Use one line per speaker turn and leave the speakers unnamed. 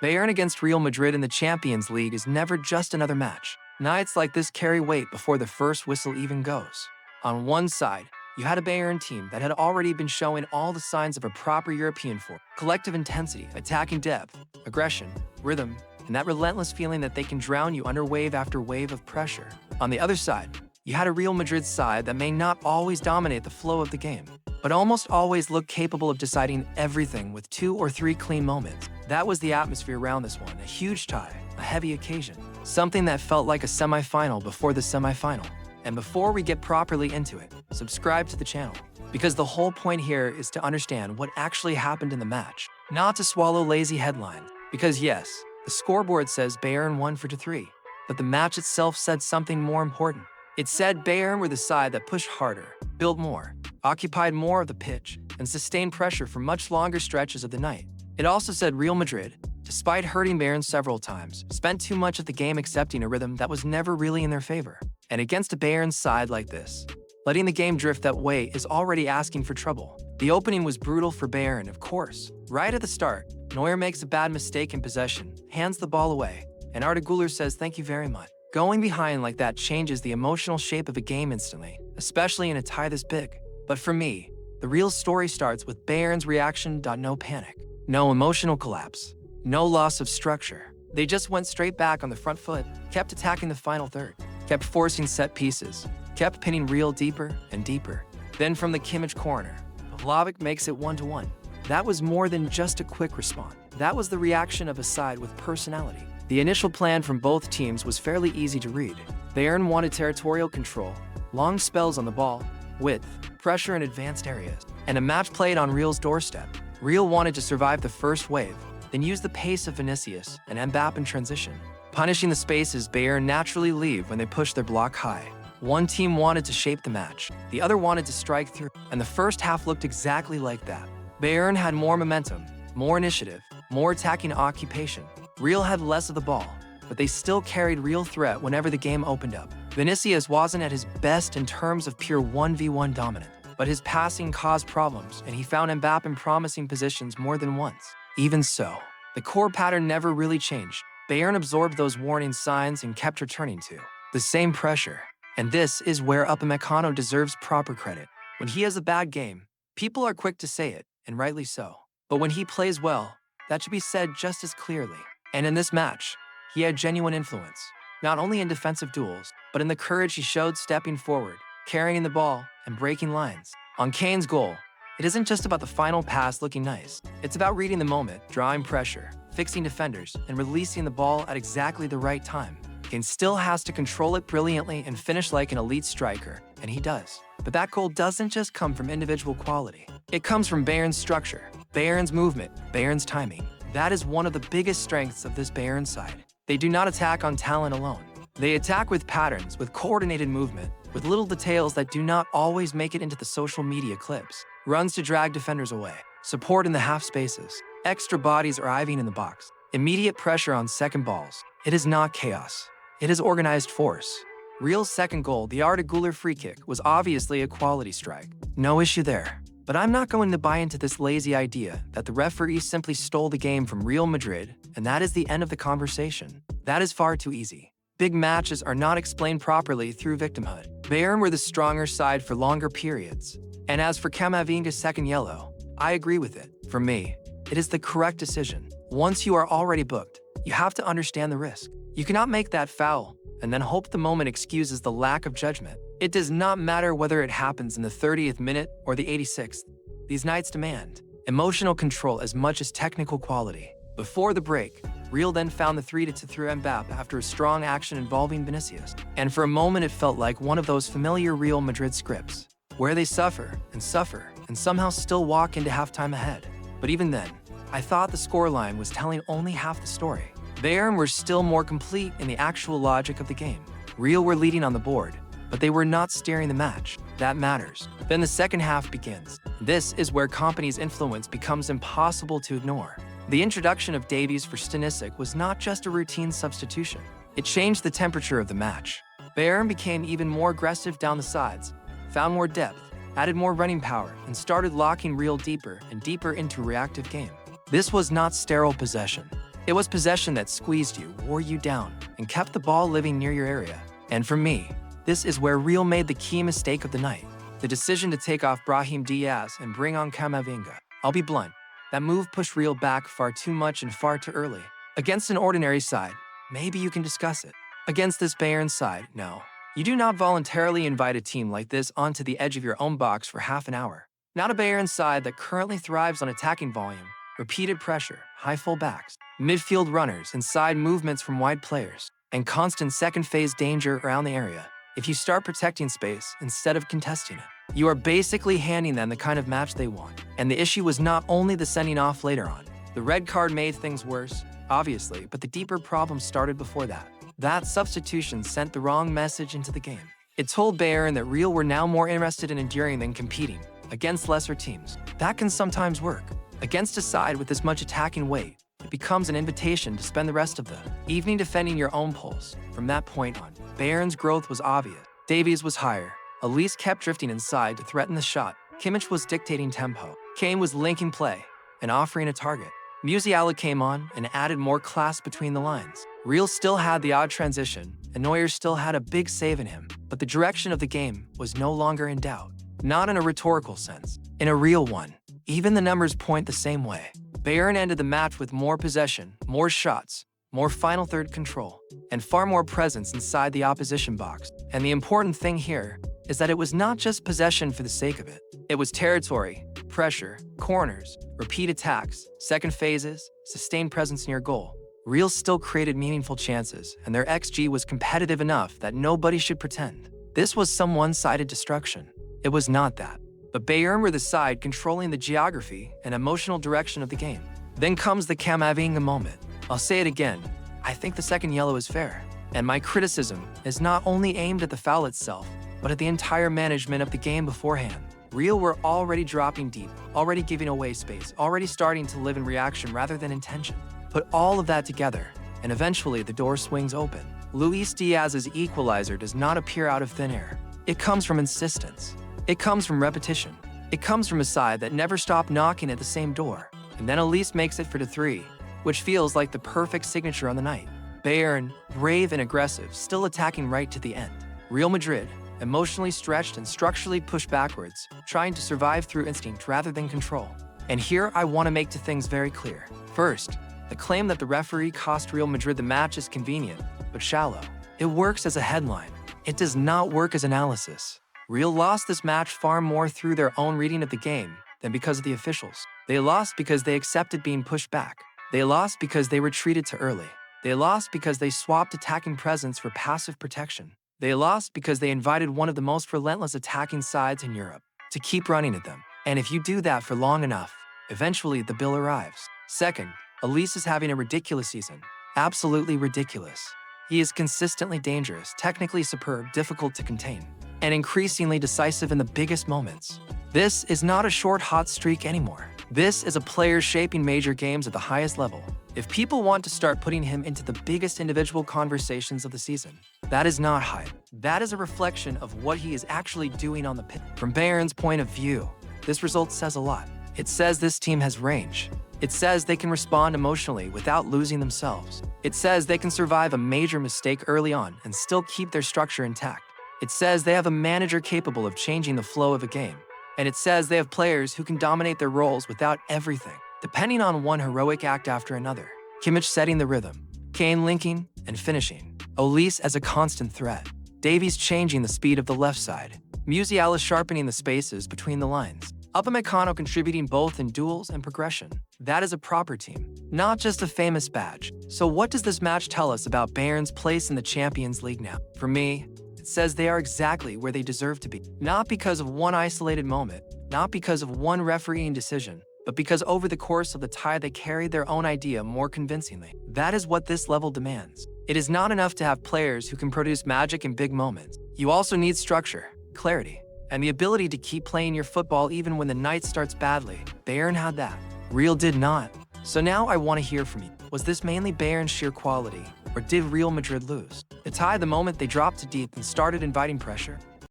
Bayern against Real Madrid in the Champions League is never just another match. Nights like this carry weight before the first whistle even goes. On one side, you had a Bayern team that had already been showing all the signs of a proper European form: collective intensity, attacking depth, aggression, rhythm, and that relentless feeling that they can drown you under wave after wave of pressure. On the other side, you had a Real Madrid side that may not always dominate the flow of the game, but almost always look capable of deciding everything with 2 or 3 clean moments. That was the atmosphere around this one: a huge tie, a heavy occasion, something that felt like a semi-final before the semi-final. And before we get properly into it, subscribe to the channel, because the whole point here is to understand what actually happened in the match, not to swallow lazy headlines. Because yes, the scoreboard says Bayern won 4-3, but the match itself said something more important. It said Bayern were the side that pushed harder, built more, occupied more of the pitch, and sustained pressure for much longer stretches of the night. It also said Real Madrid, despite hurting Bayern several times, spent too much of the game accepting a rhythm that was never really in their favor. And against a Bayern side like this, letting the game drift that way is already asking for trouble. The opening was brutal for Bayern, of course. Right at the start, Neuer makes a bad mistake in possession, hands the ball away, and Arda Güler says thank you very much. Going behind like that changes the emotional shape of a game instantly, especially in a tie this big. But for me, the real story starts with Bayern's reaction. No panic, no emotional collapse, no loss of structure. They just went straight back on the front foot, kept attacking the final third, kept forcing set pieces, kept pinning Real deeper and deeper. Then from the Kimmich corner, Vlahovic makes it 1-1. That was more than just a quick response. That was the reaction of a side with personality. The initial plan from both teams was fairly easy to read. Bayern wanted territorial control, long spells on the ball, width, pressure in advanced areas, and a match played on Real's doorstep. Real wanted to survive the first wave, then use the pace of Vinicius and Mbappe in transition, punishing the spaces Bayern naturally leave when they push their block high. One team wanted to shape the match, the other wanted to strike through, and the first half looked exactly like that. Bayern had more momentum, more initiative, more attacking occupation. Real had less of the ball, but they still carried real threat whenever the game opened up. Vinicius wasn't at his best in terms of pure 1v1 dominance, but his passing caused problems, and he found Mbappe in promising positions more than once. Even so, the core pattern never really changed. Bayern absorbed those warning signs and kept returning to the same pressure. And this is where Upamecano deserves proper credit. When he has a bad game, people are quick to say it, and rightly so. But when he plays well, that should be said just as clearly. And in this match, he had genuine influence, not only in defensive duels, but in the courage he showed stepping forward, carrying the ball, and breaking lines. On Kane's goal, it isn't just about the final pass looking nice. It's about reading the moment, drawing pressure, fixing defenders, and releasing the ball at exactly the right time. Kane still has to control it brilliantly and finish like an elite striker, and he does. But that goal doesn't just come from individual quality. It comes from Bayern's structure, Bayern's movement, Bayern's timing. That is one of the biggest strengths of this Bayern side. They do not attack on talent alone. They attack with patterns, with coordinated movement, with little details that do not always make it into the social media clips. Runs to drag defenders away, support in the half spaces, extra bodies arriving in the box, immediate pressure on second balls. It is not chaos. It is organized force. Real's second goal, the Arda Güler free kick, was obviously a quality strike. No issue there. But I'm not going to buy into this lazy idea that the referee simply stole the game from Real Madrid, and that is the end of the conversation. That is far too easy. Big matches are not explained properly through victimhood. Bayern were the stronger side for longer periods. And as for Camavinga's second yellow, I agree with it. For me, it is the correct decision. Once you are already booked, you have to understand the risk. You cannot make that foul and then hope the moment excuses the lack of judgment. It does not matter whether it happens in the 30th minute or the 86th. These nights demand emotional control as much as technical quality. Before the break, Real then found the 3-2 through Mbappe after a strong action involving Vinicius. And for a moment it felt like one of those familiar Real Madrid scripts, where they suffer, and somehow still walk into halftime ahead. But even then, I thought the scoreline was telling only half the story. Bayern were still more complete in the actual logic of the game. Real were leading on the board, but they were not steering the match. That matters. Then the second half begins. This is where Kompany's influence becomes impossible to ignore. The introduction of Davies for Stanisic was not just a routine substitution. It changed the temperature of the match. Bayern became even more aggressive down the sides, found more depth, added more running power, and started locking Real deeper and deeper into a reactive game. This was not sterile possession. It was possession that squeezed you, wore you down, and kept the ball living near your area. And for me, this is where Real made the key mistake of the night. The decision to take off Brahim Diaz and bring on Camavinga. I'll be blunt, that move pushed Real back far too much and far too early. Against an ordinary side, maybe you can discuss it. Against this Bayern side, no. You do not voluntarily invite a team like this onto the edge of your own box for half an hour. Not a Bayern side that currently thrives on attacking volume, repeated pressure, high full-backs, midfield runners and side movements from wide players, and constant second-phase danger around the area. If you start protecting space instead of contesting it, you are basically handing them the kind of match they want. And the issue was not only the sending off later on. The red card made things worse, obviously, but the deeper problem started before that. That substitution sent the wrong message into the game. It told Bayern that Real were now more interested in enduring than competing against lesser teams. That can sometimes work. Against a side with this much attacking weight, it becomes an invitation to spend the rest of the evening defending your own pulse. From that point on, Bayern's growth was obvious. Davies was higher. Olise kept drifting inside to threaten the shot. Kimmich was dictating tempo. Kane was linking play and offering a target. Musiala came on and added more class between the lines. Real still had the odd transition, and Neuer still had a big save in him, but the direction of the game was no longer in doubt. Not in a rhetorical sense, in a real one. Even the numbers point the same way. Bayern ended the match with more possession, more shots, more final third control, and far more presence inside the opposition box. And the important thing here is that it was not just possession for the sake of it. It was territory, pressure, corners, repeat attacks, second phases, sustained presence near goal. Real still created meaningful chances, and their XG was competitive enough that nobody should pretend this was some one-sided destruction. It was not that. But Bayern were the side controlling the geography and emotional direction of the game. Then comes the Camavinga moment. I'll say it again, I think the second yellow is fair. And my criticism is not only aimed at the foul itself, but at the entire management of the game beforehand. Real were already dropping deep, already giving away space, already starting to live in reaction rather than intention. Put all of that together, and eventually the door swings open. Luis Diaz's equalizer does not appear out of thin air. It comes from insistence. It comes from repetition. It comes from a side that never stopped knocking at the same door. And then Olise makes it for the 3, which feels like the perfect signature on the night. Bayern, brave and aggressive, still attacking right to the end. Real Madrid, emotionally stretched and structurally pushed backwards, trying to survive through instinct rather than control. And here I want to make two things very clear. First, the claim that the referee cost Real Madrid the match is convenient, but shallow. It works as a headline. It does not work as analysis. Real lost this match far more through their own reading of the game than because of the officials. They lost because they accepted being pushed back. They lost because they retreated too early. They lost because they swapped attacking presence for passive protection. They lost because they invited one of the most relentless attacking sides in Europe to keep running at them. And if you do that for long enough, eventually the bill arrives. Second, Olise is having a ridiculous season. Absolutely ridiculous. He is consistently dangerous, technically superb, difficult to contain, and increasingly decisive in the biggest moments. This is not a short hot streak anymore. This is a player shaping major games at the highest level. If people want to start putting him into the biggest individual conversations of the season, that is not hype. That is a reflection of what he is actually doing on the pitch. From Bayern's point of view, this result says a lot. It says this team has range. It says they can respond emotionally without losing themselves. It says they can survive a major mistake early on and still keep their structure intact. It says they have a manager capable of changing the flow of a game. And it says they have players who can dominate their roles without everything, depending on one heroic act after another. Kimmich setting the rhythm, Kane linking and finishing, Olise as a constant threat, Davies changing the speed of the left side, Musiala sharpening the spaces between the lines, Upamecano contributing both in duels and progression. That is a proper team, not just a famous badge. So what does this match tell us about Bayern's place in the Champions League now? For me, it says they are exactly where they deserve to be. Not because of one isolated moment, not because of one refereeing decision, but because over the course of the tie they carried their own idea more convincingly. That is what this level demands. It is not enough to have players who can produce magic in big moments. You also need structure, clarity, and the ability to keep playing your football even when the night starts badly. Bayern had that. Real did not. So now I want to hear from you. Was this mainly Bayern's sheer quality, or did Real Madrid lose the tie the moment they dropped too deep and started inviting pressure?